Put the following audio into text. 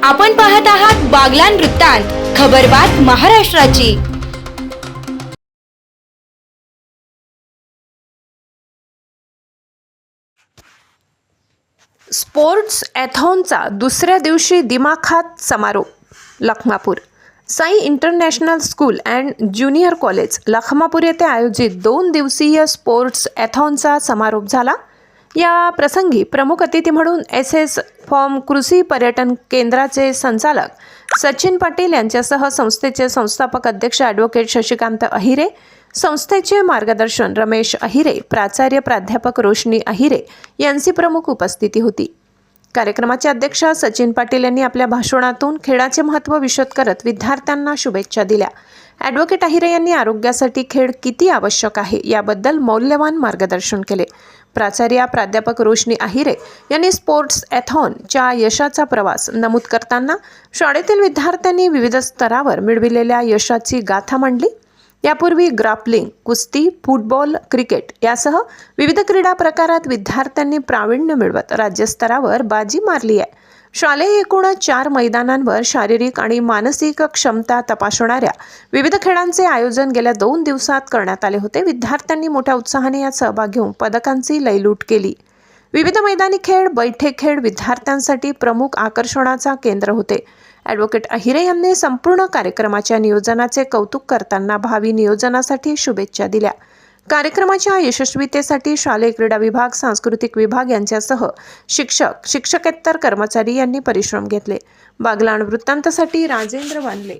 आपण पाहत आहात बागलाण वृत्तांत, खबरबात महाराष्ट्राची। स्पोर्ट्स ॲथॉनचा दुसऱ्या दिवशी दिमाखात समारोप। Lakhmapur Sai international school and junior college Lakhmapur येथे आयोजित 2 दिवसीय स्पोर्ट्स ॲथॉनचा समारोप झाला। या प्रसंगी प्रमुख अतिथी म्हणून SS फॉर्म कृषी पर्यटन केंद्राचे संचालक सचिन पाटील यांच्यासह संस्थेचे संस्थापक अध्यक्ष ॲडव्होकेट शशिकांत अहिरे, संस्थेचे मार्गदर्शन रमेश अहिरे, प्राचार्य प्राध्यापक रोशनी अहिरे यांची प्रमुख उपस्थिती होती। कार्यक्रमाचे अध्यक्ष सचिन पाटील यांनी आपल्या भाषणातून खेळाचे महत्त्व विशद करत विद्यार्थ्यांना शुभेच्छा दिल्या। ॲडव्होकेट अहिरे यांनी आरोग्यासाठी खेळ किती आवश्यक आहे याबद्दल मौल्यवान मार्गदर्शन केले। प्राचार्य प्राध्यापक रोशनी अहिरे यांनी स्पोर्ट्स ॲथॉनच्या यशाचा प्रवास नमूद करताना शाळेतील विद्यार्थ्यांनी विविध स्तरावर मिळविलेल्या यशाची गाथा मांडली। यापूर्वी ग्रापलिंग, कुस्ती, फुटबॉल, क्रिकेट यासह विविध क्रीडा प्रकारात विद्यार्थ्यांनी प्रावीण्य मिळवत राज्यस्तरावर बाजी मारली आहे। शालेय एकूण 4 मैदानांवर शारीरिक आणि मानसिक क्षमता तपासणाऱ्या विविध खेळांचे आयोजन गेल्या 2 दिवसात करण्यात आले होते। विद्यार्थ्यांनी मोठ्या उत्साहाने यात सहभाग घेऊन पदकांची लयलूट केली। विविध मैदानी खेळ, बैठे खेळ विद्यार्थ्यांसाठी प्रमुख आकर्षणाचा केंद्र होते। ॲडव्होकेट अहिरे यांनी संपूर्ण कार्यक्रमाच्या नियोजनाचे कौतुक करताना भावी नियोजनासाठी शुभेच्छा दिल्या। कार्यक्रमाच्या यशस्वीतेसाठी शालेय क्रीडा विभाग, सांस्कृतिक विभाग यांच्यासह शिक्षक, शिक्षकेतर कर्मचारी यांनी परिश्रम घेतले। बागलाण वृत्तांतसाठी राजेंद्र वानले।